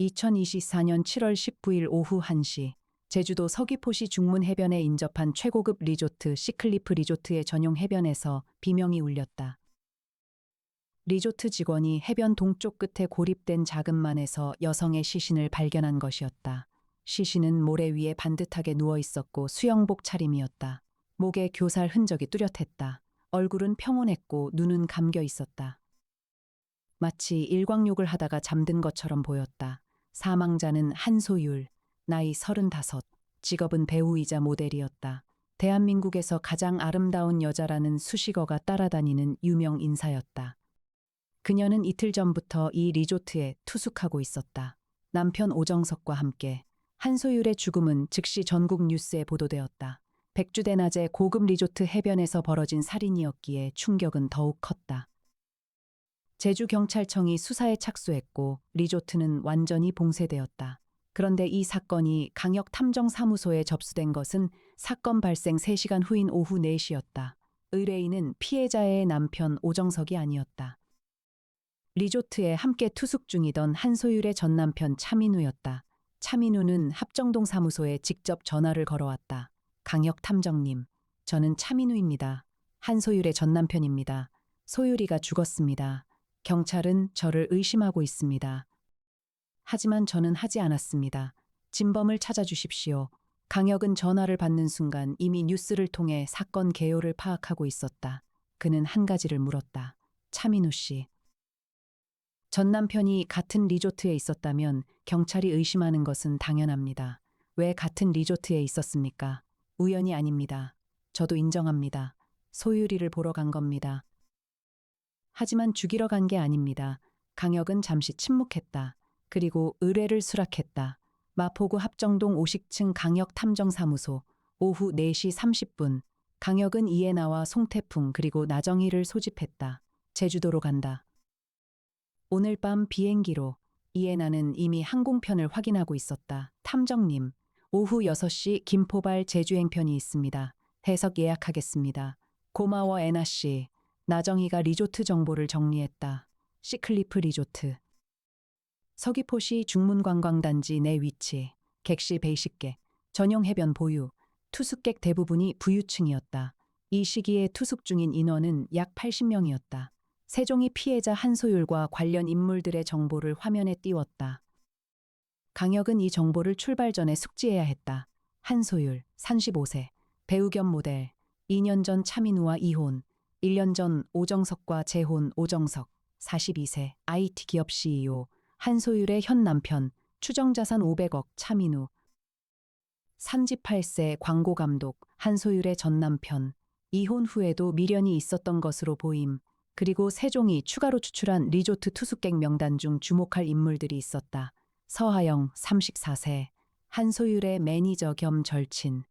2024년 7월 19일 오후 1시 제주도 서귀포시 중문 해변에 인접한 최고급 리조트 시클리프 리조트의 전용 해변에서 비명이 울렸다. 리조트 직원이 해변 동쪽 끝에 고립된 작은 만에서 여성의 시신을 발견한 것이었다. 시신은 모래 위에 반듯하게 누워 있었고 수영복 차림이었다. 목에 교살 흔적이 뚜렷했다. 얼굴은 평온했고 눈은 감겨 있었다. 마치 일광욕을 하다가 잠든 것처럼 보였다. 사망자는 한소율, 나이 35, 직업은 배우이자 모델이었다. 대한민국에서 가장 아름다운 여자라는 수식어가 따라다니는 유명 인사였다. 그녀는 이틀 전부터 이 리조트에 투숙하고 있었다. 남편 오정석과 함께. 한소율의 죽음은 즉시 전국 뉴스에 보도되었다. 백주대 낮에 고급 리조트 해변에서 벌어진 살인이었기에 충격은 더욱 컸다. 제주경찰청이 수사에 착수했고 리조트는 완전히 봉쇄되었다. 그런데 이 사건이 강역탐정사무소에 접수된 것은 사건 발생 3시간 후인 오후 4시였다. 의뢰인은 피해자의 남편 오정석이 아니었다. 리조트에 함께 투숙 중이던 한소율의 전남편 차민우였다. 차민우는 합정동 사무소에 직접 전화를 걸어왔다. 강역탐정님, 저는 차민우입니다. 한소율의 전남편입니다. 소율이가 죽었습니다. 경찰은 저를 의심하고 있습니다. 하지만 저는 하지 않았습니다. 진범을 찾아주십시오. 강혁은 전화를 받는 순간 이미 뉴스를 통해 사건 개요를 파악하고 있었다. 그는 한 가지를 물었다. 차민우 씨. 전 남편이 같은 리조트에 있었다면 경찰이 의심하는 것은 당연합니다. 왜 같은 리조트에 있었습니까? 우연이 아닙니다. 저도 인정합니다. 소율이를 보러 간 겁니다. 하지만 죽이러 간 게 아닙니다. 강혁은 잠시 침묵했다. 그리고 의뢰를 수락했다. 마포구 합정동 50층 강역탐정사무소. 오후 4시 30분. 강혁은 이해나와 송태풍 그리고 나정희를 소집했다. 제주도로 간다. 오늘 밤 비행기로. 이해나는 이미 항공편을 확인하고 있었다. 탐정님, 오후 6시 김포발 제주행편이 있습니다. 해석 예약하겠습니다. 고마워 애나 씨. 나정희가 리조트 정보를 정리했다. 시클리프 리조트. 서귀포시 중문관광단지 내 위치. 객실 120개. 전용 해변 보유. 투숙객 대부분이 부유층이었다. 이 시기에 투숙 중인 인원은 약 80명이었다. 세종이 피해자 한소율과 관련 인물들의 정보를 화면에 띄웠다. 강혁은 이 정보를 출발 전에 숙지해야 했다. 한소율, 35세. 배우 겸 모델. 2년 전 차민우와 이혼. 1년 전 오정석과 재혼. 오정석, 42세, IT 기업 CEO. 한소율의 현 남편, 추정자산 500억, 차민우. 38세, 광고 감독, 한소율의 전 남편. 이혼 후에도 미련이 있었던 것으로 보임. 그리고 세종이 추가로 추출한 리조트 투숙객 명단 중 주목할 인물들이 있었다. 서하영, 34세, 한소율의 매니저 겸 절친.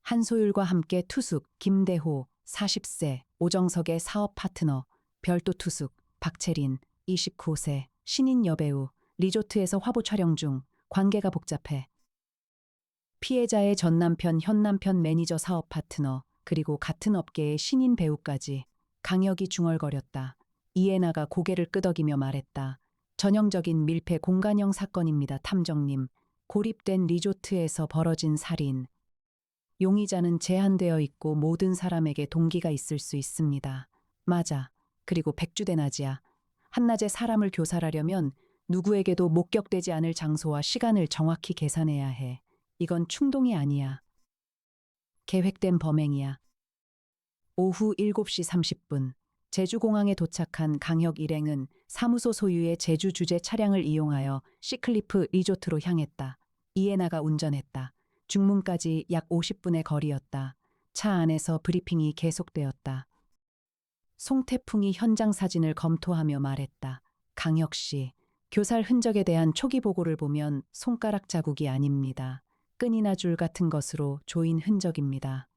한소율과 함께 투숙, 김대호, 40세, 오정석의 사업 파트너, 별도 투숙, 박채린, 29세, 신인 여배우, 리조트에서 화보 촬영 중, 관계가 복잡해. 피해자의 전 남편, 현 남편 매니저 사업 파트너, 그리고 같은 업계의 신인 배우까지. 강혁이 중얼거렸다. 이해나가 고개를 끄덕이며 말했다. 전형적인 밀폐 공간형 사건입니다, 탐정님. 고립된 리조트에서 벌어진 살인. 용의자는 제한되어 있고 모든 사람에게 동기가 있을 수 있습니다. 맞아. 그리고 백주대낮이야. 한낮에 사람을 교살하려면 누구에게도 목격되지 않을 장소와 시간을 정확히 계산해야 해. 이건 충동이 아니야. 계획된 범행이야. 오후 7시 30분. 제주공항에 도착한 강혁 일행은 사무소 소유의 제주 주재 차량을 이용하여 시클리프 리조트로 향했다. 이해나가 운전했다. 중문까지 약 50분의 거리였다. 차 안에서 브리핑이 계속되었다. 송태풍이 현장 사진을 검토하며 말했다. 강혁 씨, 교살 흔적에 대한 초기 보고를 보면 손가락 자국이 아닙니다. 끈이나 줄 같은 것으로 조인 흔적입니다.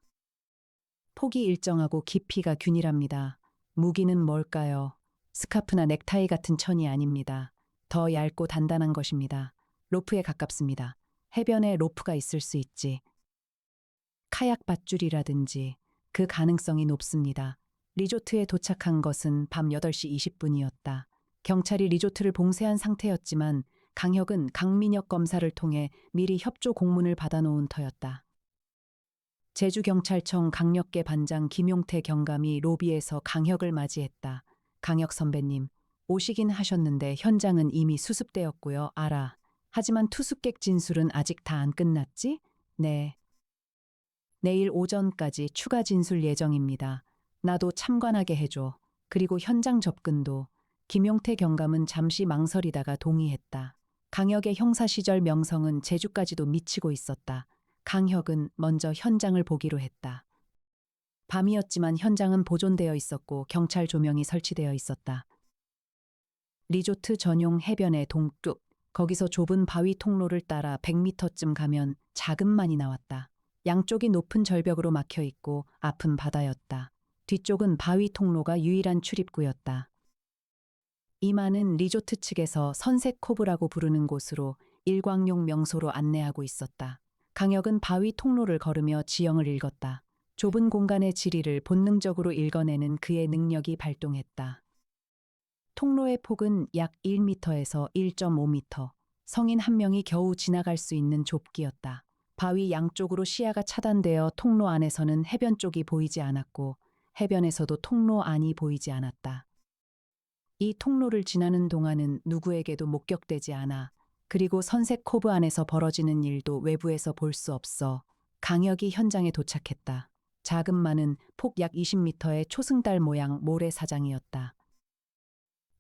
폭이 일정하고 깊이가 균일합니다. 무기는 뭘까요? 스카프나 넥타이 같은 천이 아닙니다. 더 얇고 단단한 것입니다. 로프에 가깝습니다. 해변에 로프가 있을 수 있지. 카약 밧줄이라든지 그 가능성이 높습니다. 리조트에 도착한 것은 밤 8시 20분이었다. 경찰이 리조트를 봉쇄한 상태였지만 강혁은 강민혁 검사를 통해 미리 협조 공문을 받아놓은 터였다. 제주경찰청 강력계 반장 김용태 경감이 로비에서 강혁을 맞이했다. 강혁 선배님, 오시긴 하셨는데 현장은 이미 수습되었고요. 알아. 하지만 투숙객 진술은 아직 다 안 끝났지? 네. 내일 오전까지 추가 진술 예정입니다. 나도 참관하게 해줘. 그리고 현장 접근도. 김용태 경감은 잠시 망설이다가 동의했다. 강혁의 형사 시절 명성은 제주까지도 미치고 있었다. 강혁은 먼저 현장을 보기로 했다. 밤이었지만 현장은 보존되어 있었고 경찰 조명이 설치되어 있었다. 리조트 전용 해변의 동뚝, 거기서 좁은 바위 통로를 따라 100m쯤 가면 작은 만이 나왔다. 양쪽이 높은 절벽으로 막혀 있고 앞은 바다였다. 뒤쪽은 바위 통로가 유일한 출입구였다. 이 만은 리조트 측에서 선색 코브라고 부르는 곳으로 일광용 명소로 안내하고 있었다. 강혁은 바위 통로를 걸으며 지형을 읽었다. 좁은 공간의 지리를 본능적으로 읽어내는 그의 능력이 발동했다. 통로의 폭은 약 1m에서 1.5m, 성인 한 명이 겨우 지나갈 수 있는 좁기였다. 바위 양쪽으로 시야가 차단되어 통로 안에서는 해변 쪽이 보이지 않았고 해변에서도 통로 안이 보이지 않았다. 이 통로를 지나는 동안은 누구에게도 목격되지 않아. 그리고 선색 코브 안에서 벌어지는 일도 외부에서 볼 수 없어. 강혁이 현장에 도착했다. 작은 만은 폭 약 20m의 초승달 모양 모래사장이었다.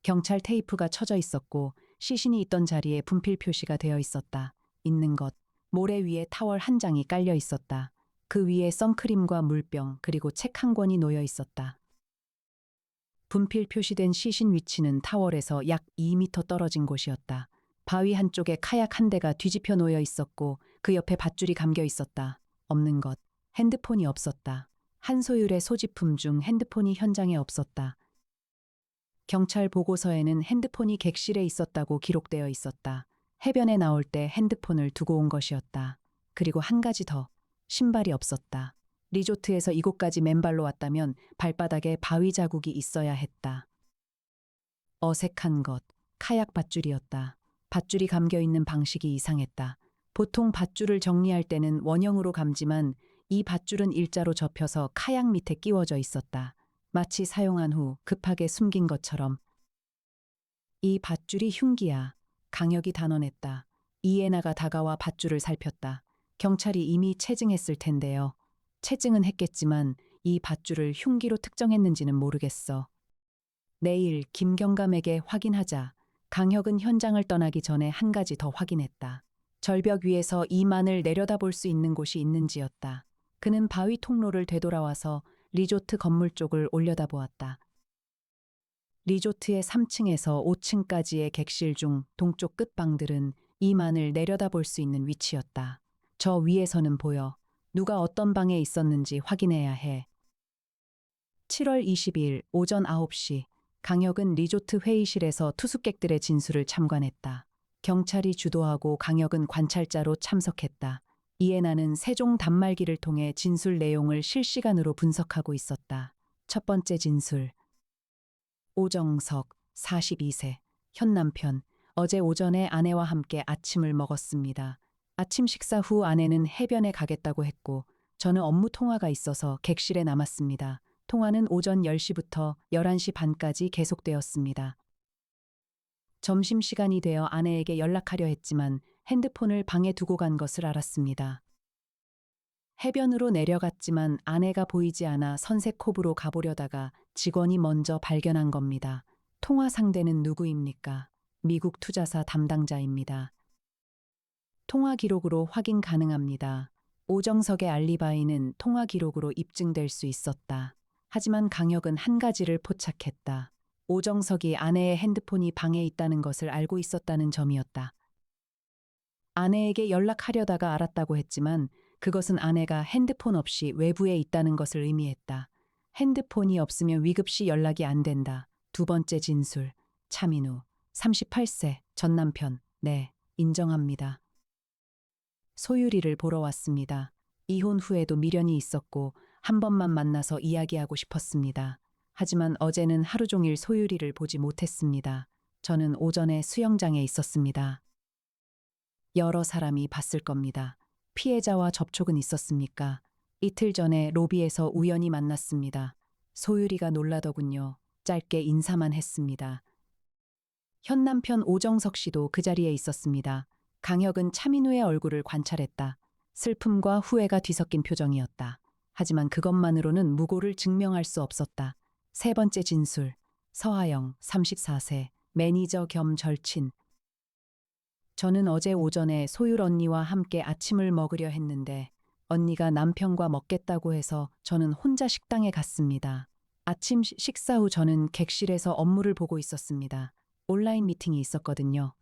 경찰 테이프가 쳐져 있었고 시신이 있던 자리에 분필 표시가 되어 있었다. 있는 것, 모래 위에 타월 한 장이 깔려 있었다. 그 위에 선크림과 물병 그리고 책 한 권이 놓여 있었다. 분필 표시된 시신 위치는 타월에서 약 2m 떨어진 곳이었다. 바위 한쪽에 카약 한 대가 뒤집혀 놓여 있었고 그 옆에 밧줄이 감겨 있었다. 없는 것, 핸드폰이 없었다. 한소율의 소지품 중 핸드폰이 현장에 없었다. 경찰 보고서에는 핸드폰이 객실에 있었다고 기록되어 있었다. 해변에 나올 때 핸드폰을 두고 온 것이었다. 그리고 한 가지 더, 신발이 없었다. 리조트에서 이곳까지 맨발로 왔다면 발바닥에 바위 자국이 있어야 했다. 어색한 것, 카약 밧줄이었다. 밧줄이 감겨 있는 방식이 이상했다. 보통 밧줄을 정리할 때는 원형으로 감지만 이 밧줄은 일자로 접혀서 카약 밑에 끼워져 있었다. 마치 사용한 후 급하게 숨긴 것처럼. 이 밧줄이 흉기야. 강혁이 단언했다. 이에나가 다가와 밧줄을 살폈다. 경찰이 이미 체증했을 텐데요. 체증은 했겠지만 이 밧줄을 흉기로 특정했는지는 모르겠어. 내일 김경감에게 확인하자. 강혁은 현장을 떠나기 전에 한 가지 더 확인했다. 절벽 위에서 이 만을 내려다볼 수 있는 곳이 있는지였다. 그는 바위 통로를 되돌아와서 리조트 건물 쪽을 올려다보았다. 리조트의 3층에서 5층까지의 객실 중 동쪽 끝방들은 이 만을 내려다볼 수 있는 위치였다. 저 위에서는 보여. 누가 어떤 방에 있었는지 확인해야 해. 7월 20일 오전 9시 강혁은 리조트 회의실에서 투숙객들의 진술을 참관했다. 경찰이 주도하고 강혁은 관찰자로 참석했다. 이에 나는 세종 단말기를 통해 진술 내용을 실시간으로 분석하고 있었다. 첫 번째 진술. 오정석, 42세, 현 남편. 어제 오전에 아내와 함께 아침을 먹었습니다. 아침 식사 후 아내는 해변에 가겠다고 했고 저는 업무 통화가 있어서 객실에 남았습니다. 통화는 오전 10시부터 11시 반까지 계속되었습니다. 점심시간이 되어 아내에게 연락하려 했지만 핸드폰을 방에 두고 간 것을 알았습니다. 해변으로 내려갔지만 아내가 보이지 않아 선색코브로 가보려다가 직원이 먼저 발견한 겁니다. 통화 상대는 누구입니까? 미국 투자사 담당자입니다. 통화 기록으로 확인 가능합니다. 오정석의 알리바이는 통화 기록으로 입증될 수 있었다. 하지만 강혁은 한 가지를 포착했다. 오정석이 아내의 핸드폰이 방에 있다는 것을 알고 있었다는 점이었다. 아내에게 연락하려다가 알았다고 했지만 그것은 아내가 핸드폰 없이 외부에 있다는 것을 의미했다. 핸드폰이 없으면 위급시 연락이 안 된다. 두 번째 진술. 차민우, 38세, 전 남편. 네, 인정합니다. 소유리를 보러 왔습니다. 이혼 후에도 미련이 있었고 한 번만 만나서 이야기하고 싶었습니다. 하지만 어제는 하루 종일 소유리를 보지 못했습니다. 저는 오전에 수영장에 있었습니다. 여러 사람이 봤을 겁니다. 피해자와 접촉은 있었습니까? 이틀 전에 로비에서 우연히 만났습니다. 소율이가 놀라더군요. 짧게 인사만 했습니다. 현 남편 오정석 씨도 그 자리에 있었습니다. 강혁은 차민우의 얼굴을 관찰했다. 슬픔과 후회가 뒤섞인 표정이었다. 하지만 그것만으로는 무고를 증명할 수 없었다. 세 번째 진술. 서하영, 34세, 매니저 겸 절친. 저는 어제 오전에 소율 언니와 함께 아침을 먹으려 했는데 언니가 남편과 먹겠다고 해서 저는 혼자 식당에 갔습니다. 아침 식사 후 저는 객실에서 업무를 보고 있었습니다. 온라인 미팅이 있었거든요.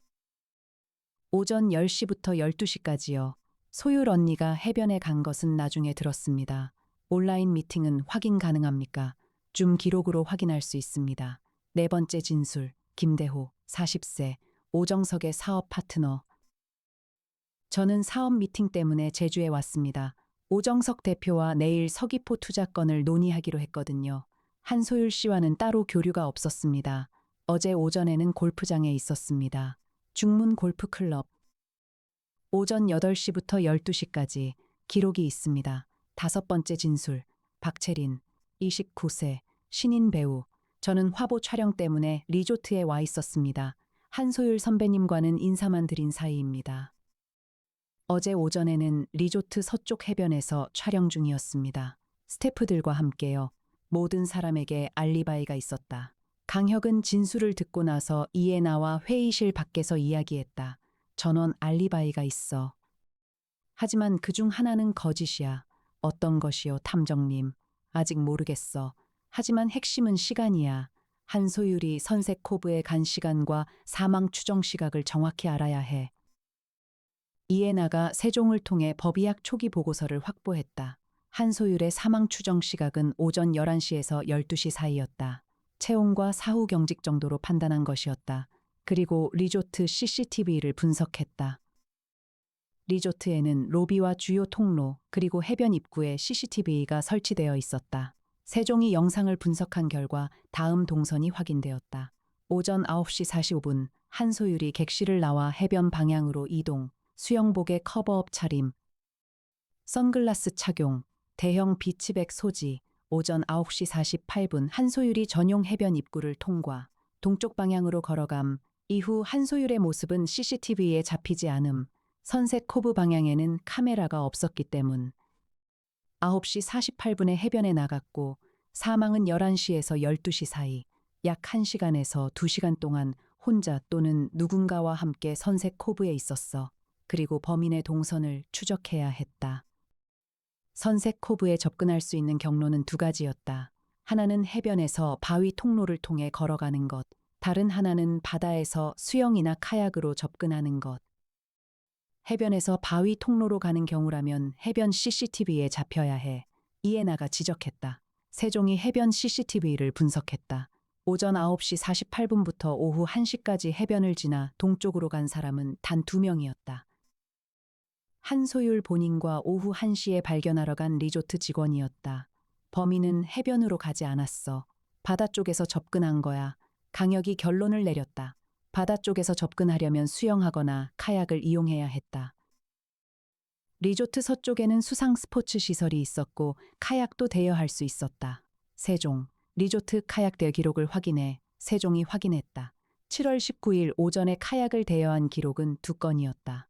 오전 10시부터 12시까지요. 소율 언니가 해변에 간 것은 나중에 들었습니다. 온라인 미팅은 확인 가능합니까? 줌 기록으로 확인할 수 있습니다. 네 번째 진술. 김대호, 40세, 오정석의 사업 파트너. 저는 사업 미팅 때문에 제주에 왔습니다. 오정석 대표와 내일 서귀포 투자건을 논의하기로 했거든요. 한소율 씨와는 따로 교류가 없었습니다. 어제 오전에는 골프장에 있었습니다. 중문 골프클럽. 오전 8시부터 12시까지 기록이 있습니다. 다섯 번째 진술. 박채린, 29세, 신인 배우. 저는 화보 촬영 때문에 리조트에 와 있었습니다. 한소율 선배님과는 인사만 드린 사이입니다. 어제 오전에는 리조트 서쪽 해변에서 촬영 중이었습니다. 스태프들과 함께요. 모든 사람에게 알리바이가 있었다. 강혁은 진술을 듣고 나서 이해나와 회의실 밖에서 이야기했다. 전원 알리바이가 있어. 하지만 그중 하나는 거짓이야. 어떤 것이요, 탐정님? 아직 모르겠어. 하지만 핵심은 시간이야. 한소율이 선셋코브에 간 시간과 사망 추정 시각을 정확히 알아야 해. 이해나가 세종을 통해 법의학 초기 보고서를 확보했다. 한소율의 사망 추정 시각은 오전 11시에서 12시 사이였다. 체온과 사후 경직 정도로 판단한 것이었다. 그리고 리조트 CCTV를 분석했다. 리조트에는 로비와 주요 통로 그리고 해변 입구에 CCTV가 설치되어 있었다. 세종이 영상을 분석한 결과 다음 동선이 확인되었다. 오전 9시 45분 한소율이 객실을 나와 해변 방향으로 이동, 수영복에 커버업 차림, 선글라스 착용, 대형 비치백 소지, 오전 9시 48분 한소율이 전용 해변 입구를 통과, 동쪽 방향으로 걸어감, 이후 한소율의 모습은 CCTV에 잡히지 않음, 선셋 코브 방향에는 카메라가 없었기 때문. 9시 48분에 해변에 나갔고 사망은 11시에서 12시 사이 약 1시간에서 2시간 동안 혼자 또는 누군가와 함께 선셋 코브에 있었어. 그리고 범인의 동선을 추적해야 했다. 선셋 코브에 접근할 수 있는 경로는 두 가지였다. 하나는 해변에서 바위 통로를 통해 걸어가는 것, 다른 하나는 바다에서 수영이나 카약으로 접근하는 것. 해변에서 바위 통로로 가는 경우라면 해변 CCTV에 잡혀야 해. 이해나가 지적했다. 세종이 해변 CCTV를 분석했다. 오전 9시 48분부터 오후 1시까지 해변을 지나 동쪽으로 간 사람은 단 2명이었다. 한소율 본인과 오후 1시에 발견하러 간 리조트 직원이었다. 범인은 해변으로 가지 않았어. 바다 쪽에서 접근한 거야. 강혁이 결론을 내렸다. 바다 쪽에서 접근하려면 수영하거나 카약을 이용해야 했다. 리조트 서쪽에는 수상 스포츠 시설이 있었고 카약도 대여할 수 있었다. 세종, 리조트 카약 대여 기록을 확인해 세종이 확인했다. 7월 19일 오전에 카약을 대여한 기록은 2건이었다.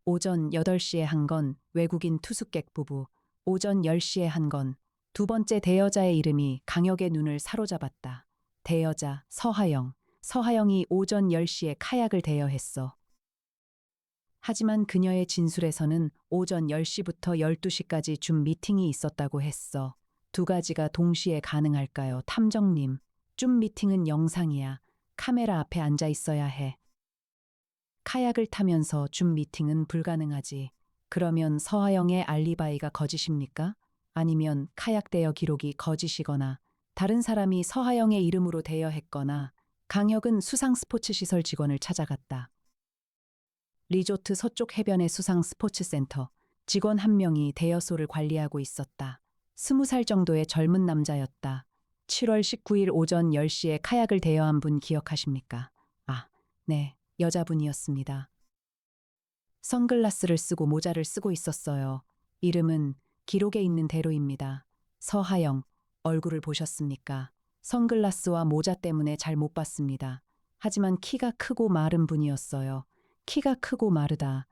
오전 8시에 한 건 외국인 투숙객 부부, 오전 10시에 한 건 두 번째 대여자의 이름이 강혁의 눈을 사로잡았다. 대여자 서하영, 서하영이 오전 10시에 카약을 대여했어. 하지만 그녀의 진술에서는 오전 10시부터 12시까지 줌 미팅이 있었다고 했어. 두 가지가 동시에 가능할까요, 탐정님? 줌 미팅은 영상이야. 카메라 앞에 앉아 있어야 해. 카약을 타면서 줌 미팅은 불가능하지. 그러면 서하영의 알리바이가 거짓입니까? 아니면 카약 대여 기록이 거짓이거나 다른 사람이 서하영의 이름으로 대여했거나 강혁은 수상 스포츠 시설 직원을 찾아갔다. 리조트 서쪽 해변의 수상 스포츠 센터 직원 한 명이 대여소를 관리하고 있었다. 20살 정도의 젊은 남자였다. 7월 19일 오전 10시에 카약을 대여한 분 기억하십니까? 아, 네, 여자분이었습니다. 선글라스를 쓰고 모자를 쓰고 있었어요. 이름은 기록에 있는 대로입니다. 서하영, 얼굴을 보셨습니까? 선글라스와 모자 때문에 잘 못 봤습니다. 하지만 키가 크고 마른 분이었어요. 키가 크고 마르다.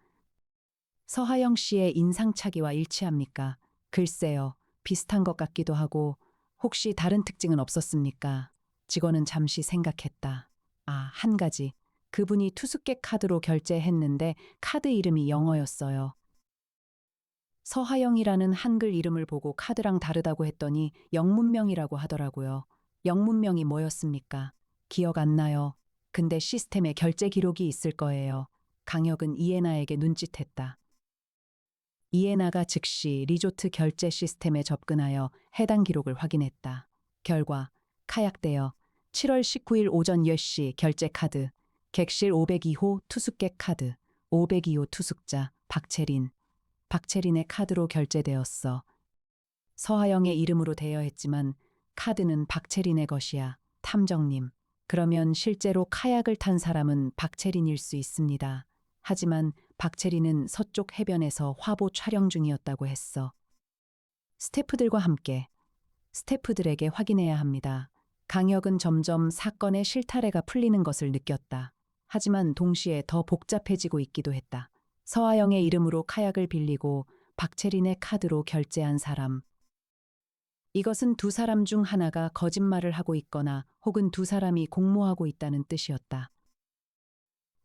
서하영 씨의 인상착의와 일치합니까? 글쎄요, 비슷한 것 같기도 하고, 혹시 다른 특징은 없었습니까? 직원은 잠시 생각했다. 아, 한 가지. 그분이 투숙객 카드로 결제했는데 카드 이름이 영어였어요. 서하영이라는 한글 이름을 보고 카드랑 다르다고 했더니 영문명이라고 하더라고요. 영문명이 뭐였습니까? 기억 안 나요. 근데 시스템에 결제 기록이 있을 거예요. 강혁은 이에나에게 눈짓했다. 이에나가 즉시 리조트 결제 시스템에 접근하여 해당 기록을 확인했다. 결과 카약되어 7월 19일 오전 10시 결제 카드 객실 502호 투숙객 카드 502호 투숙자 박채린의 카드로 결제되었어. 서하영의 이름으로 대여했지만 카드는 박채린의 것이야. 탐정님. 그러면 실제로 카약을 탄 사람은 박채린일 수 있습니다. 하지만 박채린은 서쪽 해변에서 화보 촬영 중이었다고 했어. 스태프들과 함께 스태프들에게 확인해야 합니다. 강혁은 점점 사건의 실타래가 풀리는 것을 느꼈다. 하지만 동시에 더 복잡해지고 있기도 했다. 서하영의 이름으로 카약을 빌리고 박채린의 카드로 결제한 사람. 이것은 두 사람 중 하나가 거짓말을 하고 있거나 혹은 두 사람이 공모하고 있다는 뜻이었다.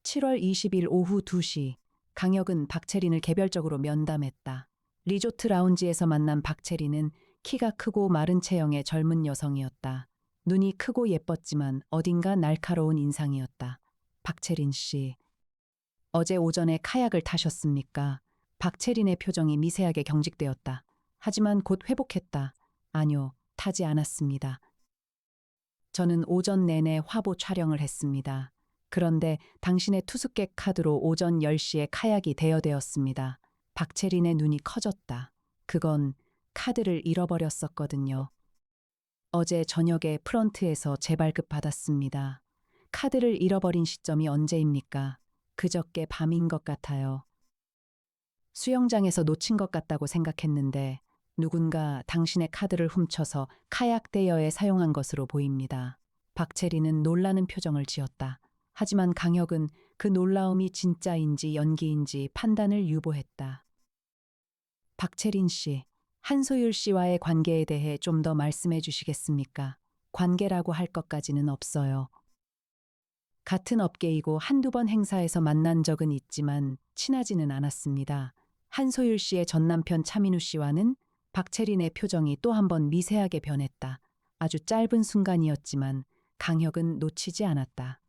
7월 20일 오후 2시, 강혁은 박채린을 개별적으로 면담했다. 리조트 라운지에서 만난 박채린은 키가 크고 마른 체형의 젊은 여성이었다. 눈이 크고 예뻤지만 어딘가 날카로운 인상이었다. 박채린 씨, 어제 오전에 카약을 타셨습니까? 박채린의 표정이 미세하게 경직되었다. 하지만 곧 회복했다. 아니요, 타지 않았습니다. 저는 오전 내내 화보 촬영을 했습니다. 그런데 당신의 투숙객 카드로 오전 10시에 카약이 대여되었습니다. 박채린의 눈이 커졌다. 그건 카드를 잃어버렸었거든요. 어제 저녁에 프런트에서 재발급 받았습니다. 카드를 잃어버린 시점이 언제입니까? 그저께 밤인 것 같아요. 수영장에서 놓친 것 같다고 생각했는데 누군가 당신의 카드를 훔쳐서 카약 대여에 사용한 것으로 보입니다. 박채리는 놀라는 표정을 지었다. 하지만 강혁은 그 놀라움이 진짜인지 연기인지 판단을 유보했다. 박채린 씨, 한소율 씨와의 관계에 대해 좀 더 말씀해 주시겠습니까? 관계라고 할 것까지는 없어요. 같은 업계이고 한두 번 행사에서 만난 적은 있지만 친하지는 않았습니다. 한소율 씨의 전남편 차민우 씨와는 박채린의 표정이 또 한 번 미세하게 변했다. 아주 짧은 순간이었지만 강혁은 놓치지 않았다.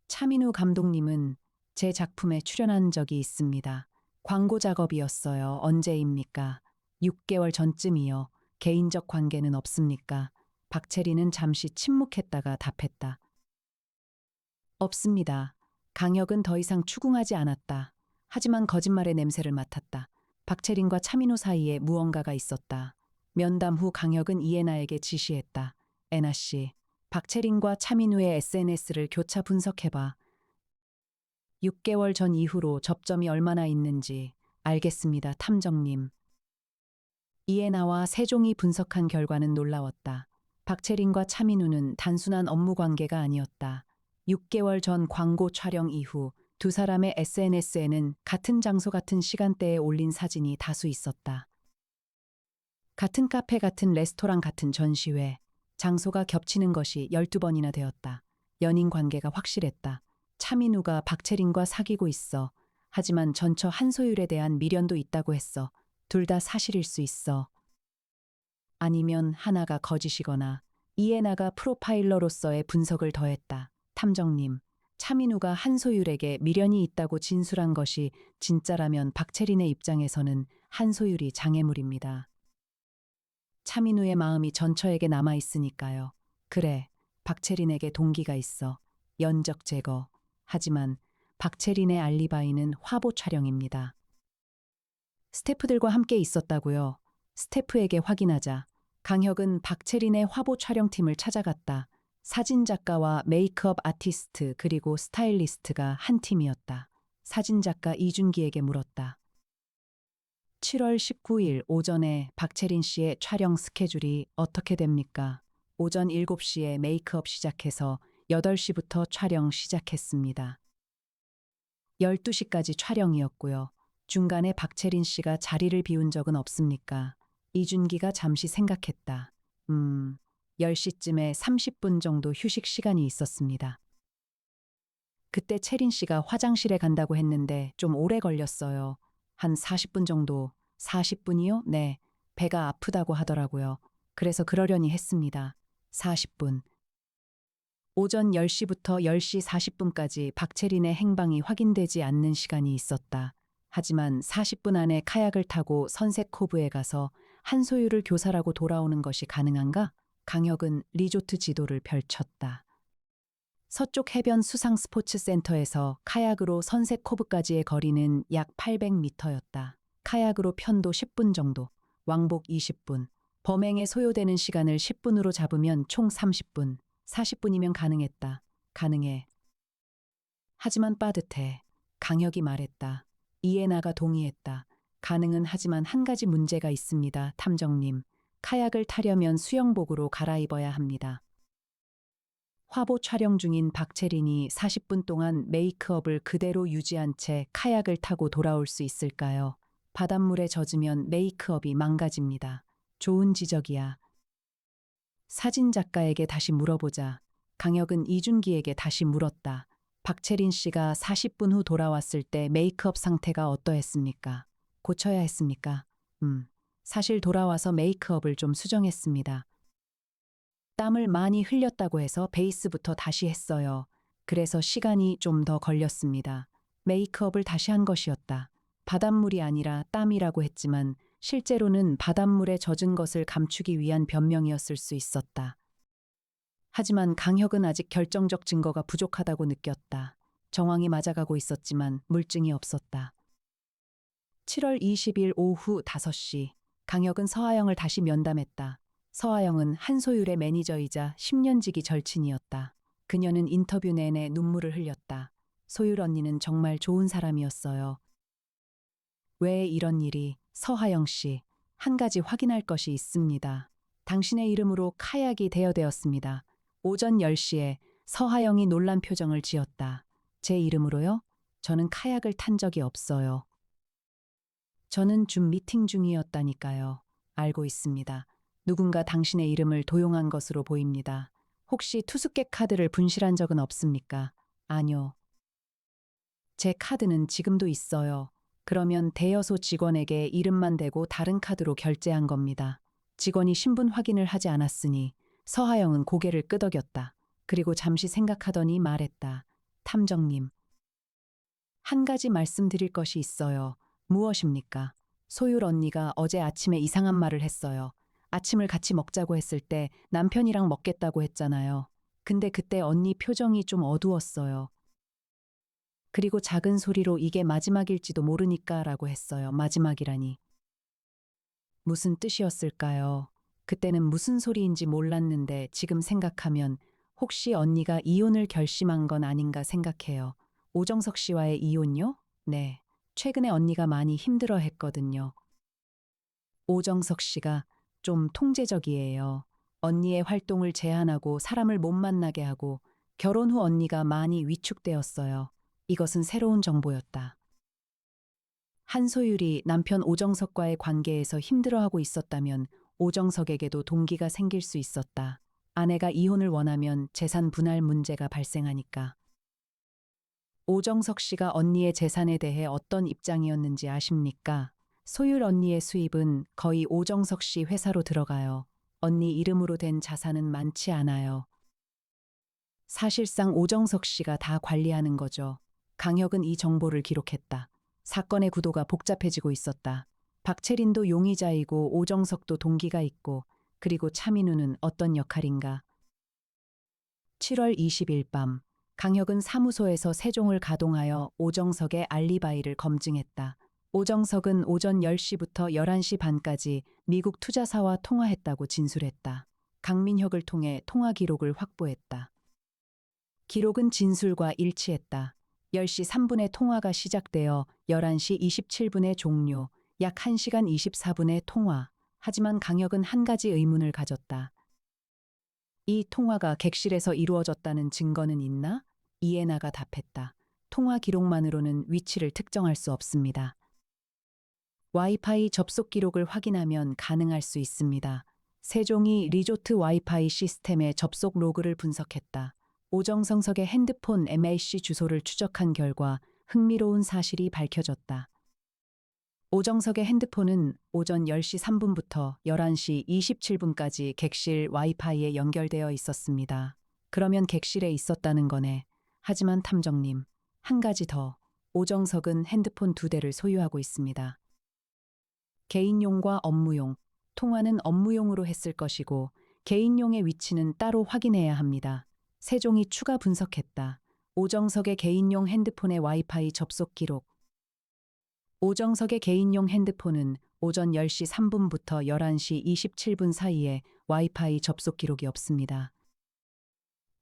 차민우 감독님은 제 작품에 출연한 적이 있습니다. 광고 작업이었어요. 언제입니까? 6개월 전쯤이요. 개인적 관계는 없습니까? 박채린은 잠시 침묵했다가 답했다. 없습니다. 강혁은 더 이상 추궁하지 않았다. 하지만 거짓말의 냄새를 맡았다. 박채린과 차민호 사이에 무언가가 있었다. 면담 후 강혁은 이에나에게 지시했다. 에나 씨, 박채린과 차민우의 SNS를 교차 분석해봐. 6개월 전 이후로 접점이 얼마나 있는지. 알겠습니다, 탐정님. 이에나와 세종이 분석한 결과는 놀라웠다. 박채린과 차민우는 단순한 업무 관계가 아니었다. 6개월 전 광고 촬영 이후 두 사람의 SNS에는 같은 장소 같은 시간대에 올린 사진이 다수 있었다. 같은 카페 같은 레스토랑 같은 전시회, 장소가 겹치는 것이 12번이나 되었다. 연인 관계가 확실했다. 차민우가 박채린과 사귀고 있어. 하지만 전처 한소율에 대한 미련도 있다고 했어. 둘 다 사실일 수 있어. 아니면 하나가 거짓이거나 이에나가 프로파일러로서의 분석을 더했다. 탐정님, 차민우가 한소율에게 미련이 있다고 진술한 것이 진짜라면 박채린의 입장에서는 한소율이 장애물입니다. 차민우의 마음이 전처에게 남아있으니까요. 그래, 박채린에게 동기가 있어. 연적 제거. 하지만 박채린의 알리바이는 화보 촬영입니다. 스태프들과 함께 있었다고요. 스태프에게 확인하자. 강혁은 박채린의 화보 촬영팀을 찾아갔다. 사진작가와 메이크업 아티스트 그리고 스타일리스트가 한 팀이었다. 사진작가 이준기에게 물었다. 7월 19일 오전에 박채린 씨의 촬영 스케줄이 어떻게 됩니까? 오전 7시에 메이크업 시작해서 8시부터 촬영 시작했습니다. 12시까지 촬영이었고요. 중간에 박채린 씨가 자리를 비운 적은 없습니까? 이준기가 잠시 생각했다. 10시쯤에 30분 정도 휴식 시간이 있었습니다. 그때 채린 씨가 화장실에 간다고 했는데 좀 오래 걸렸어요. 한 40분 정도. 40분이요? 네. 배가 아프다고 하더라고요. 그래서 그러려니 했습니다. 40분. 오전 10시부터 10시 40분까지 박채린의 행방이 확인되지 않는 시간이 있었다. 하지만 40분 안에 카약을 타고 선셋코브에 가서 한소유를 교살하고 돌아오는 것이 가능한가? 강혁은 리조트 지도를 펼쳤다. 서쪽 해변 수상 스포츠 센터에서 카약으로 선셋코브까지의 거리는 약 800m였다. 카약으로 편도 10분 정도, 왕복 20분. 범행에 소요되는 시간을 10분으로 잡으면 총 30분. 40분이면 가능했다. 가능해. 하지만 빠듯해. 강혁이 말했다. 이해나가 동의했다. 가능은 하지만 한 가지 문제가 있습니다. 탐정님. 카약을 타려면 수영복으로 갈아입어야 합니다. 화보 촬영 중인 박채린이 40분 동안 메이크업을 그대로 유지한 채 카약을 타고 돌아올 수 있을까요? 바닷물에 젖으면 메이크업이 망가집니다. 좋은 지적이야. 사진 작가에게 다시 물어보자. 강혁은 이준기에게 다시 물었다. 박채린 씨가 40분 후 돌아왔을 때 메이크업 상태가 어떠했습니까? 고쳐야 했습니까? 사실 돌아와서 메이크업을 좀 수정했습니다. 땀을 많이 흘렸다고 해서 베이스부터 다시 했어요. 그래서 시간이 좀 더 걸렸습니다. 메이크업을 다시 한 것이었다. 바닷물이 아니라 땀이라고 했지만 실제로는 바닷물에 젖은 것을 감추기 위한 변명이었을 수 있었다. 하지만 강혁은 아직 결정적 증거가 부족하다고 느꼈다. 정황이 맞아가고 있었지만 물증이 없었다. 7월 20일 오후 5시, 강혁은 서하영을 다시 면담했다. 서하영은 한소율의 매니저이자 10년지기 절친이었다. 그녀는 인터뷰 내내 눈물을 흘렸다. 소율 언니는 정말 좋은 사람이었어요. 왜 이런 일이? 서하영 씨, 한 가지 확인할 것이 있습니다. 당신의 이름으로 카약이 대여되었습니다. 오전 10시에 서하영이 놀란 표정을 지었다. 제 이름으로요? 저는 카약을 탄 적이 없어요. 저는 줌 미팅 중이었다니까요. 알고 있습니다. 누군가 당신의 이름을 도용한 것으로 보입니다. 혹시 투숙객 카드를 분실한 적은 없습니까? 아니요. 제 카드는 지금도 있어요. 그러면 대여소 직원에게 이름만 대고 다른 카드로 결제한 겁니다. 직원이 신분 확인을 하지 않았으니 서하영은 고개를 끄덕였다. 그리고 잠시 생각하더니 말했다. 탐정님. 한 가지 말씀드릴 것이 있어요. 무엇입니까? 소율 언니가 어제 아침에 이상한 말을 했어요. 아침을 같이 먹자고 했을 때 남편이랑 먹겠다고 했잖아요. 근데 그때 언니 표정이 좀 어두웠어요. 그리고 작은 소리로 이게 마지막일지도 모르니까 라고 했어요. 마지막이라니. 무슨 뜻이었을까요? 그때는 무슨 소리인지 몰랐는데 지금 생각하면 혹시 언니가 이혼을 결심한 건 아닌가 생각해요. 오정석 씨와의 이혼요? 네. 최근에 언니가 많이 힘들어 했거든요. 오정석 씨가 좀 통제적이에요. 언니의 활동을 제한하고 사람을 못 만나게 하고 결혼 후 언니가 많이 위축되었어요. 이것은 새로운 정보였다. 한소율이 남편 오정석과의 관계에서 힘들어하고 있었다면 오정석에게도 동기가 생길 수 있었다. 아내가 이혼을 원하면 재산 분할 문제가 발생하니까. 오정석 씨가 언니의 재산에 대해 어떤 입장이었는지 아십니까? 소율 언니의 수입은 거의 오정석 씨 회사로 들어가요. 언니 이름으로 된 자산은 많지 않아요. 사실상 오정석 씨가 다 관리하는 거죠. 강혁은 이 정보를 기록했다. 사건의 구도가 복잡해지고 있었다. 박채린도 용의자이고 오정석도 동기가 있고 그리고 차민우는 어떤 역할인가. 7월 20일 밤 강혁은 사무소에서 세종을 가동하여 오정석의 알리바이를 검증했다. 오정석은 오전 10시부터 11시 반까지 미국 투자사와 통화했다고 진술했다. 강민혁을 통해 통화 기록을 확보했다. 기록은 진술과 일치했다. 10시 3분에 통화가 시작되어 11시 27분에 종료, 약 1시간 24분의 통화. 하지만 강혁은 한 가지 의문을 가졌다. 이 통화가 객실에서 이루어졌다는 증거는 있나? 이에나가 답했다. 통화 기록만으로는 위치를 특정할 수 없습니다. 와이파이 접속 기록을 확인하면 가능할 수 있습니다. 세종이 리조트 와이파이 시스템의 접속 로그를 분석했다. 오정성석의 핸드폰 MAC 주소를 추적한 결과 흥미로운 사실이 밝혀졌다. 오정석의 핸드폰은 오전 10시 3분부터 11시 27분까지 객실 와이파이에 연결되어 있었습니다. 그러면 객실에 있었다는 거네. 하지만 탐정님, 한 가지 더. 오정석은 핸드폰 2대를 소유하고 있습니다. 개인용과 업무용, 통화는 업무용으로 했을 것이고 개인용의 위치는 따로 확인해야 합니다. 세종이 추가 분석했다. 오정석의 개인용 핸드폰의 와이파이 접속 기록. 오정석의 개인용 핸드폰은 오전 10시 3분부터 11시 27분 사이에 와이파이 접속 기록이 없습니다.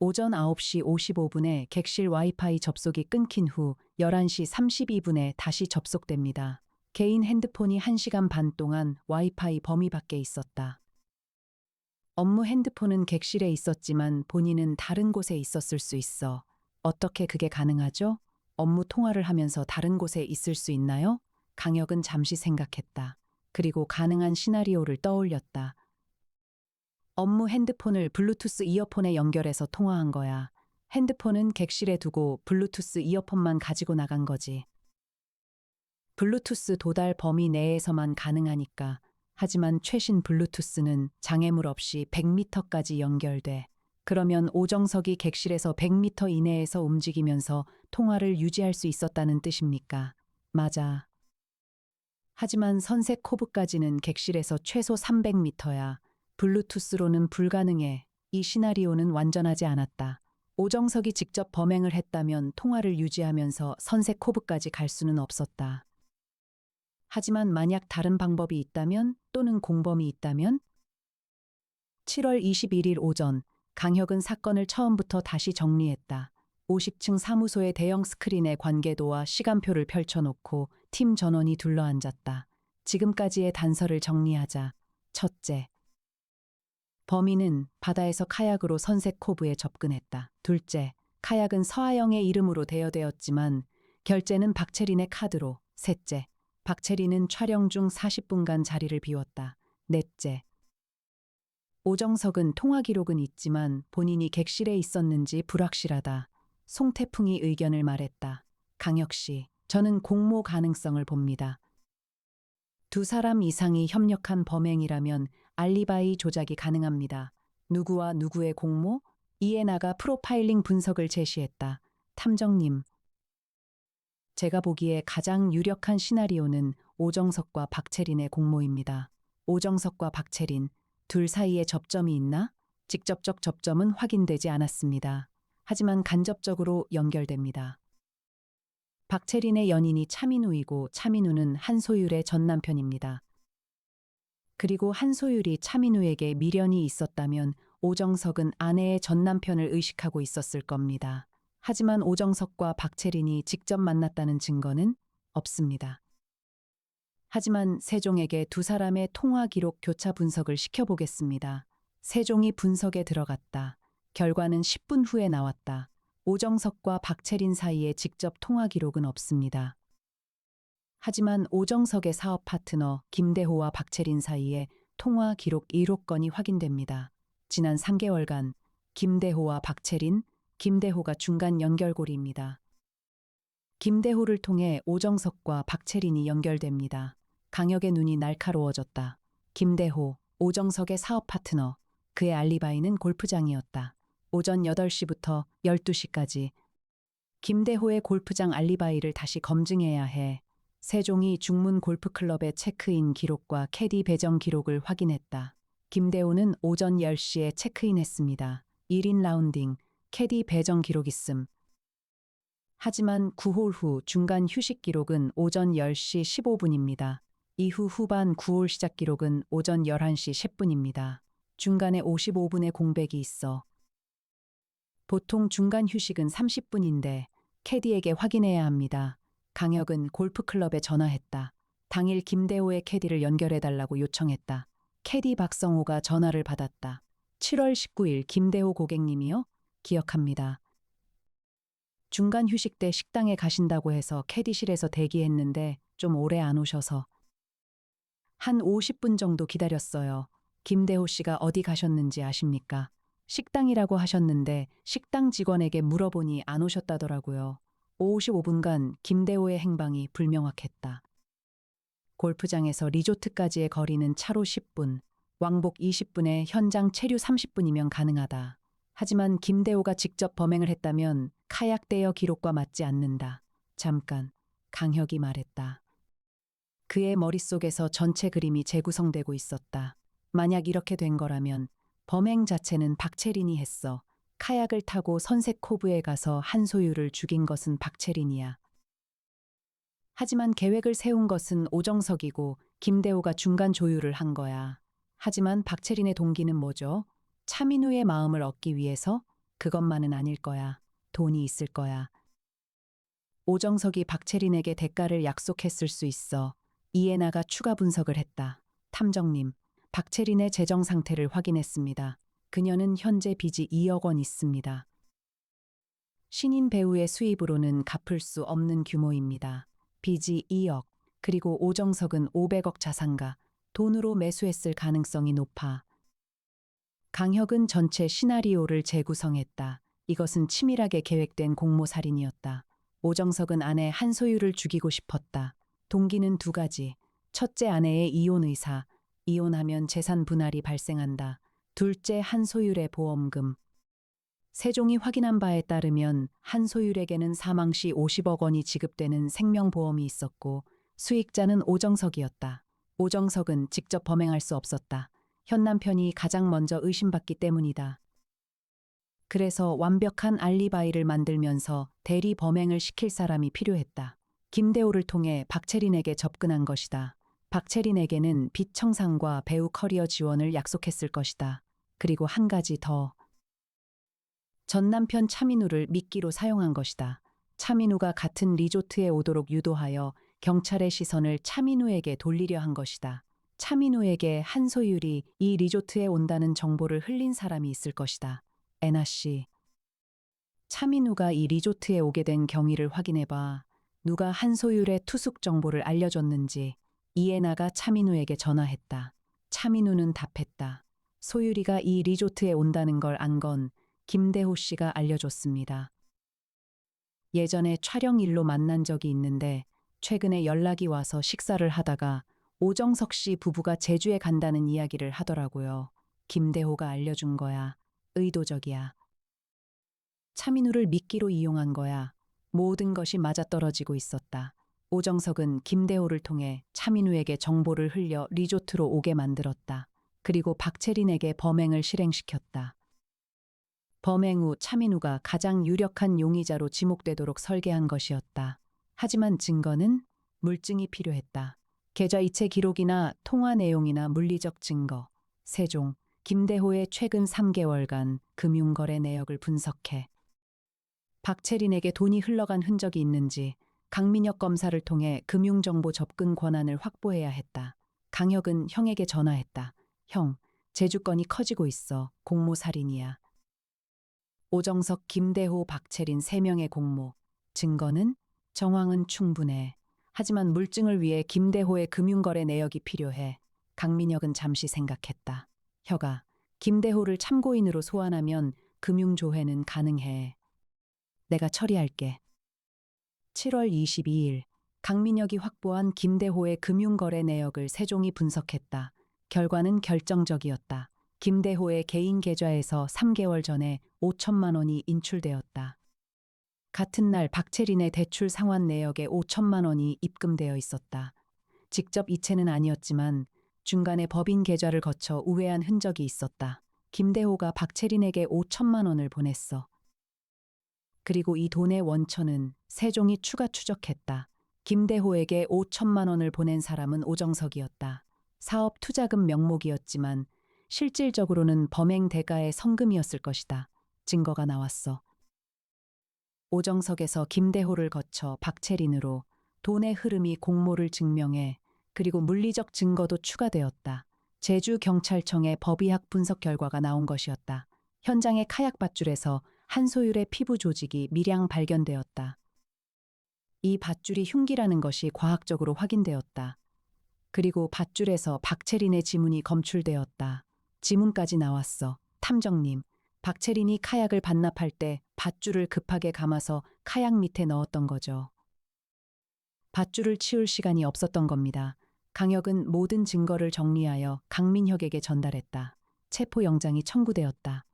오전 9시 55분에 객실 와이파이 접속이 끊긴 후 11시 32분에 다시 접속됩니다. 개인 핸드폰이 1시간 반 동안 와이파이 범위 밖에 있었다. 업무 핸드폰은 객실에 있었지만 본인은 다른 곳에 있었을 수 있어. 어떻게 그게 가능하죠? 업무 통화를 하면서 다른 곳에 있을 수 있나요? 강혁은 잠시 생각했다. 그리고 가능한 시나리오를 떠올렸다. 업무 핸드폰을 블루투스 이어폰에 연결해서 통화한 거야. 핸드폰은 객실에 두고 블루투스 이어폰만 가지고 나간 거지. 블루투스 도달 범위 내에서만 가능하니까. 하지만 최신 블루투스는 장애물 없이 100m까지 연결돼. 그러면 오정석이 객실에서 100m 이내에서 움직이면서 통화를 유지할 수 있었다는 뜻입니까? 맞아. 하지만 선색 코브까지는 객실에서 최소 300m야. 블루투스로는 불가능해. 이 시나리오는 완전하지 않았다. 오정석이 직접 범행을 했다면 통화를 유지하면서 선색 코브까지 갈 수는 없었다. 하지만 만약 다른 방법이 있다면 또는 공범이 있다면? 7월 21일 오전, 강혁은 사건을 처음부터 다시 정리했다. 50층 사무소의 대형 스크린에 관계도와 시간표를 펼쳐놓고 팀 전원이 둘러앉았다. 지금까지의 단서를 정리하자. 첫째, 범인은 바다에서 카약으로 선색 코브에 접근했다. 둘째, 카약은 서하영의 이름으로 대여되었지만 결제는 박채린의 카드로. 셋째, 박채린은 촬영 중 40분간 자리를 비웠다. 넷째, 오정석은 통화 기록은 있지만 본인이 객실에 있었는지 불확실하다. 송태풍이 의견을 말했다. 강혁 씨, 저는 공모 가능성을 봅니다. 두 사람 이상이 협력한 범행이라면 알리바이 조작이 가능합니다. 누구와 누구의 공모? 이에나가 프로파일링 분석을 제시했다. 탐정님, 제가 보기에 가장 유력한 시나리오는 오정석과 박채린의 공모입니다. 오정석과 박채린, 둘 사이에 접점이 있나? 직접적 접점은 확인되지 않았습니다. 하지만 간접적으로 연결됩니다. 박채린의 연인이 차민우이고 차민우는 한소율의 전남편입니다. 그리고 한소율이 차민우에게 미련이 있었다면 오정석은 아내의 전남편을 의식하고 있었을 겁니다. 하지만 오정석과 박채린이 직접 만났다는 증거는 없습니다. 하지만 세종에게 두 사람의 통화 기록 교차 분석을 시켜보겠습니다. 세종이 분석에 들어갔다. 결과는 10분 후에 나왔다. 오정석과 박채린 사이에 직접 통화 기록은 없습니다. 하지만 오정석의 사업 파트너 김대호와 박채린 사이에 통화 기록 1호 건이 확인됩니다. 지난 3개월간 김대호와 박채린, 김대호가 중간 연결고리입니다. 김대호를 통해 오정석과 박채린이 연결됩니다. 강혁의 눈이 날카로워졌다. 김대호, 오정석의 사업 파트너, 그의 알리바이는 골프장이었다. 오전 8시부터 12시까지. 김대호의 골프장 알리바이를 다시 검증해야 해. 세종이 중문 골프클럽의 체크인 기록과 캐디 배정 기록을 확인했다. 김대호는 오전 10시에 체크인했습니다. 1인 라운딩, 캐디 배정 기록 있음. 하지만 9홀 후 중간 휴식 기록은 오전 10시 15분입니다. 이후 후반 9홀 시작 기록은 오전 11시 10분입니다. 중간에 55분의 공백이 있어. 보통 중간 휴식은 30분인데 캐디에게 확인해야 합니다. 강혁은 골프클럽에 전화했다. 당일 김대호의 캐디를 연결해달라고 요청했다. 캐디 박성호가 전화를 받았다. 7월 19일 김대호 고객님이요? 기억합니다. 중간 휴식 때 식당에 가신다고 해서 캐디실에서 대기했는데 좀 오래 안 오셔서 한 50분 정도 기다렸어요. 김대호 씨가 어디 가셨는지 아십니까? 식당이라고 하셨는데 식당 직원에게 물어보니 안 오셨다더라고요. 55분간 김대호의 행방이 불명확했다. 골프장에서 리조트까지의 거리는 차로 10분, 왕복 20분에 현장 체류 30분이면 가능하다. 하지만 김대호가 직접 범행을 했다면 카약 대여 기록과 맞지 않는다. 잠깐, 강혁이 말했다. 그의 머릿속에서 전체 그림이 재구성되고 있었다. 만약 이렇게 된 거라면 범행 자체는 박채린이 했어. 카약을 타고 선색 코브에 가서 한소유를 죽인 것은 박채린이야. 하지만 계획을 세운 것은 오정석이고 김대호가 중간 조율을 한 거야. 하지만 박채린의 동기는 뭐죠? 차민우의 마음을 얻기 위해서? 그것만은 아닐 거야. 돈이 있을 거야. 오정석이 박채린에게 대가를 약속했을 수 있어. 이해나가 추가 분석을 했다. 탐정님, 박채린의 재정 상태를 확인했습니다. 그녀는 현재 빚이 2억 원 있습니다. 신인 배우의 수입으로는 갚을 수 없는 규모입니다. 빚이 2억, 그리고 오정석은 500억 자산가, 돈으로 매수했을 가능성이 높아. 강혁은 전체 시나리오를 재구성했다. 이것은 치밀하게 계획된 공모살인이었다. 오정석은 아내 한소유를 죽이고 싶었다. 동기는 두 가지. 첫째, 아내의 이혼 의사. 이혼하면 재산 분할이 발생한다. 둘째, 한소율의 보험금. 세종이 확인한 바에 따르면 한소율에게는 사망 시 50억 원이 지급되는 생명보험이 있었고 수익자는 오정석이었다. 오정석은 직접 범행할 수 없었다. 현 남편이 가장 먼저 의심받기 때문이다. 그래서 완벽한 알리바이를 만들면서 대리 범행을 시킬 사람이 필요했다. 김대호를 통해 박채린에게 접근한 것이다. 박채린에게는 빚 청산과 배우 커리어 지원을 약속했을 것이다. 그리고 한 가지 더. 전 남편 차민우를 미끼로 사용한 것이다. 차민우가 같은 리조트에 오도록 유도하여 경찰의 시선을 차민우에게 돌리려 한 것이다. 차민우에게 한소율이 이 리조트에 온다는 정보를 흘린 사람이 있을 것이다. 애나 씨. 차민우가 이 리조트에 오게 된 경위를 확인해봐. 누가 한소율의 투숙 정보를 알려줬는지. 이해나가 차민우에게 전화했다. 차민우는 답했다. 소율이가 이 리조트에 온다는 걸 안 건 김대호 씨가 알려줬습니다. 예전에 촬영 일로 만난 적이 있는데 최근에 연락이 와서 식사를 하다가 오정석 씨 부부가 제주에 간다는 이야기를 하더라고요. 김대호가 알려준 거야. 의도적이야. 차민우를 미끼로 이용한 거야. 모든 것이 맞아떨어지고 있었다. 오정석은 김대호를 통해 차민우에게 정보를 흘려 리조트로 오게 만들었다. 그리고 박채린에게 범행을 실행시켰다. 범행 후 차민우가 가장 유력한 용의자로 지목되도록 설계한 것이었다. 하지만 증거는 물증이 필요했다. 계좌 이체 기록이나 통화 내용이나 물리적 증거. 세종, 김대호의 최근 3개월간 금융거래 내역을 분석해 박채린에게 돈이 흘러간 흔적이 있는지 강민혁 검사를 통해 금융정보 접근 권한을 확보해야 했다. 강혁은 형에게 전화했다. 형, 제주건이 커지고 있어. 공모살인이야. 오정석, 김대호, 박채린 3명의 공모. 증거는? 정황은 충분해. 하지만 물증을 위해 김대호의 금융거래 내역이 필요해. 강민혁은 잠시 생각했다. 혀가, 김대호를 참고인으로 소환하면 금융조회는 가능해. 내가 처리할게. 7월 22일, 강민혁이 확보한 김대호의 금융거래 내역을 세종이 분석했다. 결과는 결정적이었다. 김대호의 개인 계좌에서 3개월 전에 5천만 원이 인출되었다. 같은 날 박채린의 대출 상환 내역에 5천만 원이 입금되어 있었다. 직접 이체는 아니었지만 중간에 법인 계좌를 거쳐 우회한 흔적이 있었다. 김대호가 박채린에게 5천만 원을 보냈어. 그리고 이 돈의 원천은 세종이 추가 추적했다. 김대호에게 5천만 원을 보낸 사람은 오정석이었다. 사업 투자금 명목이었지만 실질적으로는 범행 대가의 성금이었을 것이다. 증거가 나왔어. 오정석에서 김대호를 거쳐 박채린으로 돈의 흐름이 공모를 증명해 그리고 물리적 증거도 추가되었다. 제주경찰청의 법의학 분석 결과가 나온 것이었다. 현장의 카약 밧줄에서 한소율의 피부 조직이 미량 발견되었다. 이 밧줄이 흉기라는 것이 과학적으로 확인되었다. 그리고 밧줄에서 박채린의 지문이 검출되었다. 지문까지 나왔어. 탐정님, 박채린이 카약을 반납할 때 밧줄을 급하게 감아서 카약 밑에 넣었던 거죠. 밧줄을 치울 시간이 없었던 겁니다. 강혁은 모든 증거를 정리하여 강민혁에게 전달했다. 체포영장이 청구되었다.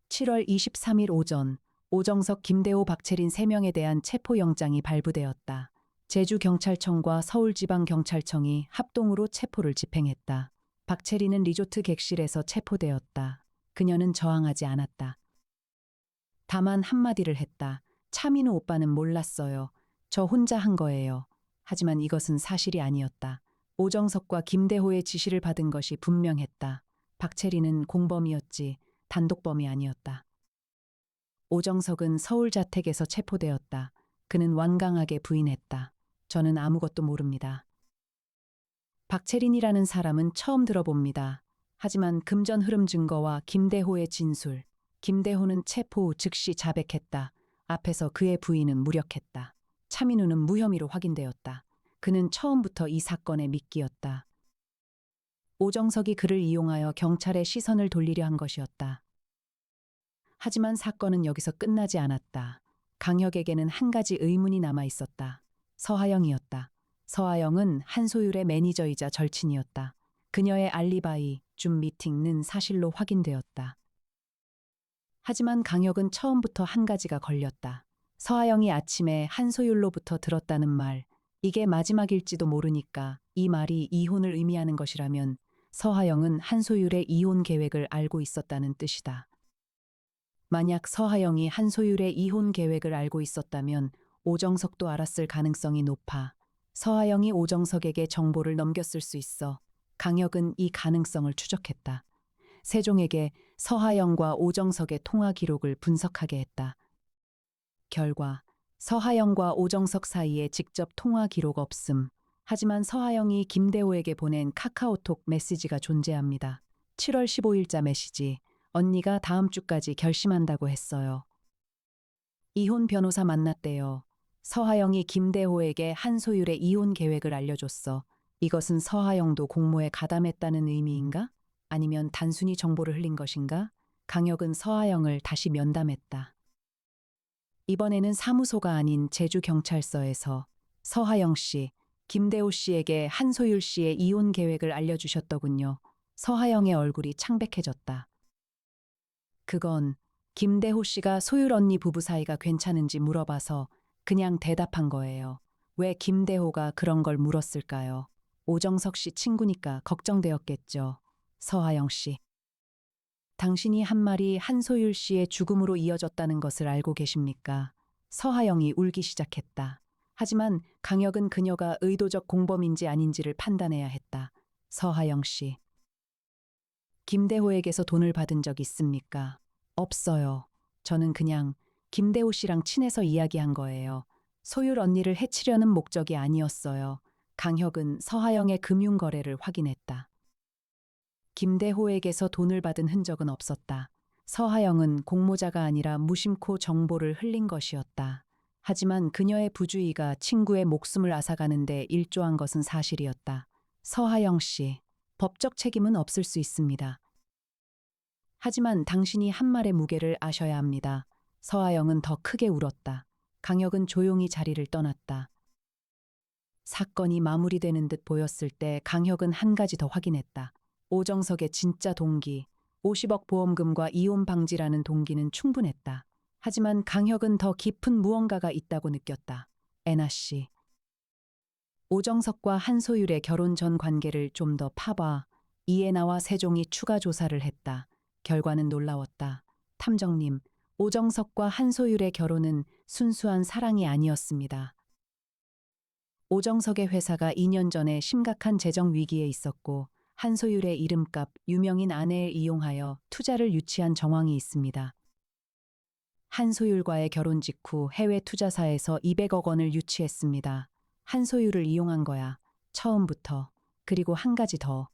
7월 23일 오전, 오정석, 김대호, 박채린 3명에 대한 체포영장이 발부되었다. 제주경찰청과 서울지방경찰청이 합동으로 체포를 집행했다. 박채린은 리조트 객실에서 체포되었다. 그녀는 저항하지 않았다. 다만 한마디를 했다. 차민우 오빠는 몰랐어요. 저 혼자 한 거예요. 하지만 이것은 사실이 아니었다. 오정석과 김대호의 지시를 받은 것이 분명했다. 박채린은 공범이었지 단독범이 아니었다. 오정석은 서울 자택에서 체포되었다. 그는 완강하게 부인했다. 저는 아무것도 모릅니다. 박채린이라는 사람은 처음 들어봅니다. 하지만 금전 흐름 증거와 김대호의 진술, 김대호는 체포 후 즉시 자백했다. 앞에서 그의 부인은 무력했다. 차민우는 무혐의로 확인되었다. 그는 처음부터 이 사건의 미끼였다. 오정석이 그를 이용하여 경찰의 시선을 돌리려 한 것이었다. 하지만 사건은 여기서 끝나지 않았다. 강혁에게는 한 가지 의문이 남아 있었다. 서하영이었다. 서하영은 한소율의 매니저이자 절친이었다. 그녀의 알리바이, 줌 미팅은 사실로 확인되었다. 하지만 강혁은 처음부터 한 가지가 걸렸다. 서하영이 아침에 한소율로부터 들었다는 말, 이게 마지막일지도 모르니까 이 말이 이혼을 의미하는 것이라면 서하영은 한소율의 이혼 계획을 알고 있었다는 뜻이다. 만약 서하영이 한소율의 이혼 계획을 알고 있었다면 오정석도 알았을 가능성이 높아. 서하영이 오정석에게 정보를 넘겼을 수 있어. 강혁은 이 가능성을 추적했다. 세종에게 서하영과 오정석의 통화 기록을 분석하게 했다. 결과 서하영과 오정석 사이에 직접 통화 기록 없음. 하지만 서하영이 김대호에게 보낸 카카오톡 메시지가 존재합니다. 7월 15일자 메시지. 언니가 다음 주까지 결심한다고 했어요. 이혼 변호사 만났대요. 서하영이 김대호에게 한소율의 이혼 계획을 알려줬어. 이것은 서하영도 공모에 가담했다는 의미인가? 아니면 단순히 정보를 흘린 것인가? 강혁은 서하영을 다시 면담했다. 이번에는 사무소가 아닌 제주경찰서에서 서하영 씨, 김대호 씨에게 한소율 씨의 이혼 계획을 알려주셨더군요. 서하영의 얼굴이 창백해졌다. 그건 김대호 씨가 소율 언니 부부 사이가 괜찮은지 물어봐서 그냥 대답한 거예요. 왜 김대호가 그런 걸 물었을까요? 오정석 씨 친구니까 걱정되었겠죠. 서하영 씨. 당신이 한 말이 한소율 씨의 죽음으로 이어졌다는 것을 알고 계십니까? 서하영이 울기 시작했다. 하지만 강혁은 그녀가 의도적 공범인지 아닌지를 판단해야 했다. 서하영 씨. 김대호에게서 돈을 받은 적 있습니까? 없어요. 저는 그냥 김대호 씨랑 친해서 이야기한 거예요. 소율 언니를 해치려는 목적이 아니었어요. 강혁은 서하영의 금융거래를 확인했다. 김대호에게서 돈을 받은 흔적은 없었다. 서하영은 공모자가 아니라 무심코 정보를 흘린 것이었다. 하지만 그녀의 부주의가 친구의 목숨을 앗아가는데 일조한 것은 사실이었다. 서하영 씨, 법적 책임은 없을 수 있습니다. 하지만 당신이 한 말의 무게를 아셔야 합니다. 서하영은 더 크게 울었다. 강혁은 조용히 자리를 떠났다. 사건이 마무리되는 듯 보였을 때 강혁은 한 가지 더 확인했다. 오정석의 진짜 동기, 50억 보험금과 이혼 방지라는 동기는 충분했다. 하지만 강혁은 더 깊은 무언가가 있다고 느꼈다. 애나 씨. 오정석과 한소율의 결혼 전 관계를 좀 더 파봐. 이애나와 세종이 추가 조사를 했다. 결과는 놀라웠다. 탐정님, 오정석과 한소율의 결혼은 순수한 사랑이 아니었습니다. 오정석의 회사가 2년 전에 심각한 재정 위기에 있었고 한소율의 이름값, 유명인 아내를 이용하여 투자를 유치한 정황이 있습니다. 한소율과의 결혼 직후 해외 투자사에서 200억 원을 유치했습니다. 한소율을 이용한 거야. 처음부터. 그리고 한 가지 더.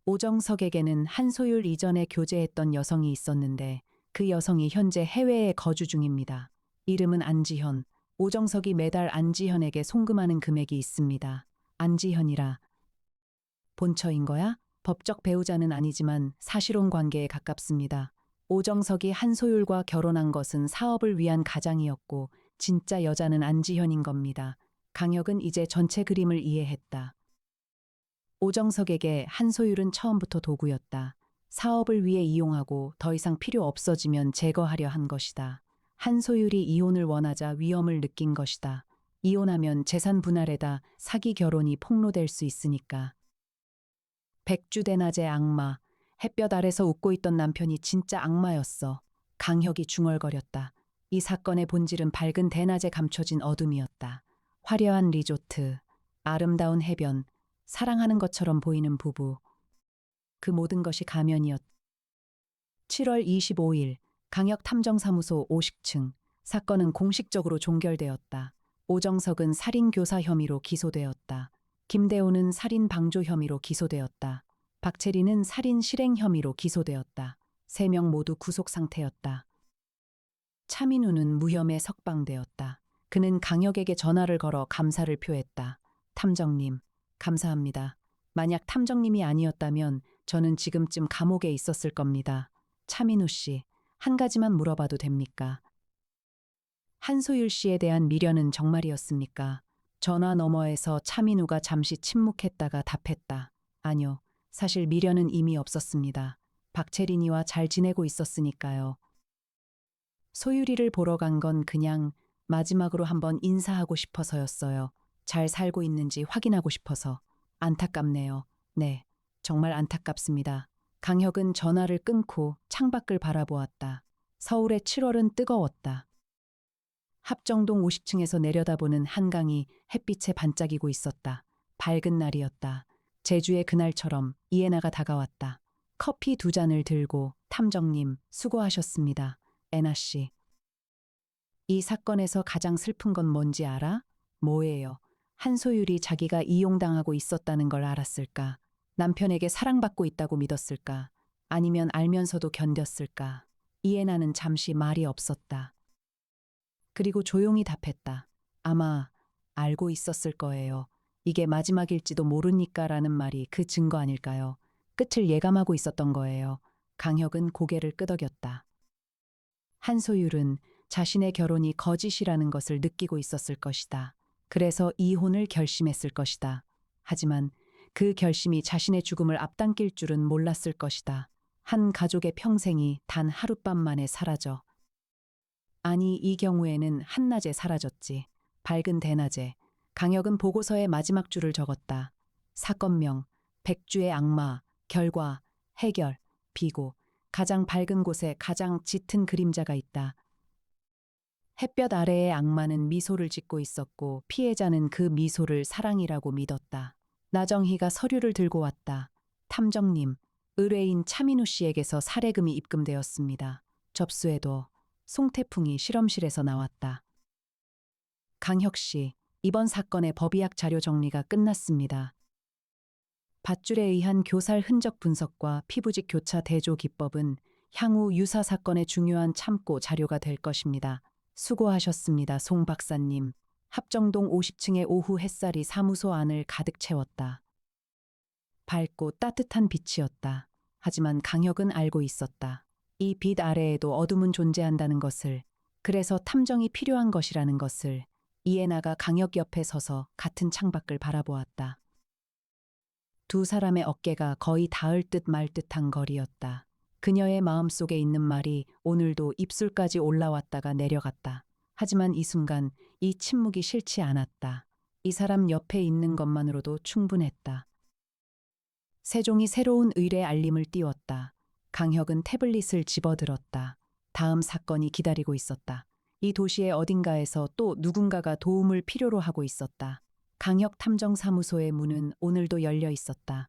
오정석에게는 한소율 이전에 교제했던 여성이 있었는데 그 여성이 현재 해외에 거주 중입니다. 이름은 안지현. 오정석이 매달 안지현에게 송금하는 금액이 있습니다. 안지현이라. 본처인 거야? 법적 배우자는 아니지만 사실혼 관계에 가깝습니다. 오정석이 한소율과 결혼한 것은 사업을 위한 가장이었고 진짜 여자는 안지현인 겁니다. 강혁은 이제 전체 그림을 이해했다. 오정석에게 한소율은 처음부터 도구였다. 사업을 위해 이용하고 더 이상 필요 없어지면 제거하려 한 것이다. 한소율이 이혼을 원하자 위험을 느낀 것이다. 이혼하면 재산 분할에다 사기 결혼이 폭로될 수 있으니까. 백주대낮의 악마. 햇볕 아래서 웃고 있던 남편이 진짜 악마였어. 강혁이 중얼거렸다. 이 사건의 본질은 밝은 대낮에 감춰진 어둠이었다. 화려한 리조트, 아름다운 해변, 사랑하는 것처럼 보이는 부부. 그 모든 것이 가면이었다. 7월 25일 강혁탐정사무소 50층. 사건은 공식적으로 종결되었다. 오정석은 살인교사 혐의로 기소되었다. 김대호는 살인 방조 혐의로 기소되었다. 박채리는 살인 실행 혐의로 기소되었다. 3명 모두 구속 상태였다. 차민우는 무혐의 석방되었다. 그는 강혁에게 전화를 걸어 감사를 표했다. 탐정님, 감사합니다. 만약 탐정님이 아니었다면 저는 지금쯤 감옥에 있었을 겁니다. 차민우 씨, 한 가지만 물어봐도 됩니까? 한소율 씨에 대한 미련은 정말이었습니까? 전화 너머에서 차민우가 잠시 침묵했다가 답했다. 아니요, 사실 미련은 이미 없었습니다. 박채린이와 잘 지내고 있었으니까요. 소율이를 보러 간 건 그냥 마지막으로 한번 인사하고 싶어서였어요. 잘 살고 있는지 확인하고 싶어서. 안타깝네요. 네, 정말 안타깝습니다. 강혁은 전화를 끊고 창밖을 바라보았다. 서울의 7월은 뜨거웠다. 합정동 50층에서 내려다보는 한강이 햇빛에 반짝이고 있었다. 밝은 날이었다. 제주의 그날처럼 이에나가 다가왔다. 커피 2잔을 들고 탐정님 수고하셨습니다. 애나 씨. 이 사건에서 가장 슬픈 건 뭔지 알아? 뭐예요? 한소율이 자기가 이용당하고 있었다는 걸 알았을까? 남편에게 사랑받고 있다고 믿었을까? 아니면 알면서도 견뎠을까? 이에나는 잠시 말이 없었다. 그리고 조용히 답했다. 아마 알고 있었을 거예요. 이게 마지막일지도 모르니까라는 말이 그 증거 아닐까요? 끝을 예감하고 있었던 거예요. 강혁은 고개를 끄덕였다. 한소율은 자신의 결혼이 거짓이라는 것을 느끼고 있었을 것이다. 그래서 이혼을 결심했을 것이다. 하지만 그 결심이 자신의 죽음을 앞당길 줄은 몰랐을 것이다. 한 가족의 평생이 단 하룻밤 만에 사라져. 아니, 이 경우에는 한낮에 사라졌지. 밝은 대낮에. 강혁은 보고서의 마지막 줄을 적었다. 사건명, 백주의 악마, 결과, 해결, 비고. 가장 밝은 곳에 가장 짙은 그림자가 있다. 햇볕 아래의 악마는 미소를 짓고 있었고 피해자는 그 미소를 사랑이라고 믿었다. 나정희가 서류를 들고 왔다. 탐정님, 의뢰인 차민우 씨에게서 살해금이 입금되었습니다. 접수에도 송태풍이 실험실에서 나왔다. 강혁 씨, 이번 사건의 법의학 자료 정리가 끝났습니다. 밧줄에 의한 교살 흔적 분석과 피부직 교차 대조 기법은 향후 유사 사건의 중요한 참고 자료가 될 것입니다. 수고하셨습니다, 송 박사님. 합정동 50층의 오후 햇살이 사무소 안을 가득 채웠다. 밝고 따뜻한 빛이었다. 하지만 강혁은 알고 있었다. 이 빛 아래에도 어둠은 존재한다는 것을, 그래서 탐정이 필요한 것이라는 것을. 이에나가 강혁 옆에 서서 같은 창밖을 바라보았다. 두 사람의 어깨가 거의 닿을 듯 말 듯한 거리였다. 그녀의 마음속에 있는 말이 오늘도 입술까지 올라왔다가 내려갔다. 하지만 이 순간 이 침묵이 싫지 않았다. 이 사람 옆에 있는 것만으로도 충분했다. 세종이 새로운 의뢰 알림을 띄웠다. 강혁은 태블릿을 집어들었다. 다음 사건이 기다리고 있었다. 이 도시의 어딘가에서 또 누군가가 도움을 필요로 하고 있었다. 강혁 탐정사무소의 문은 오늘도 열려 있었다.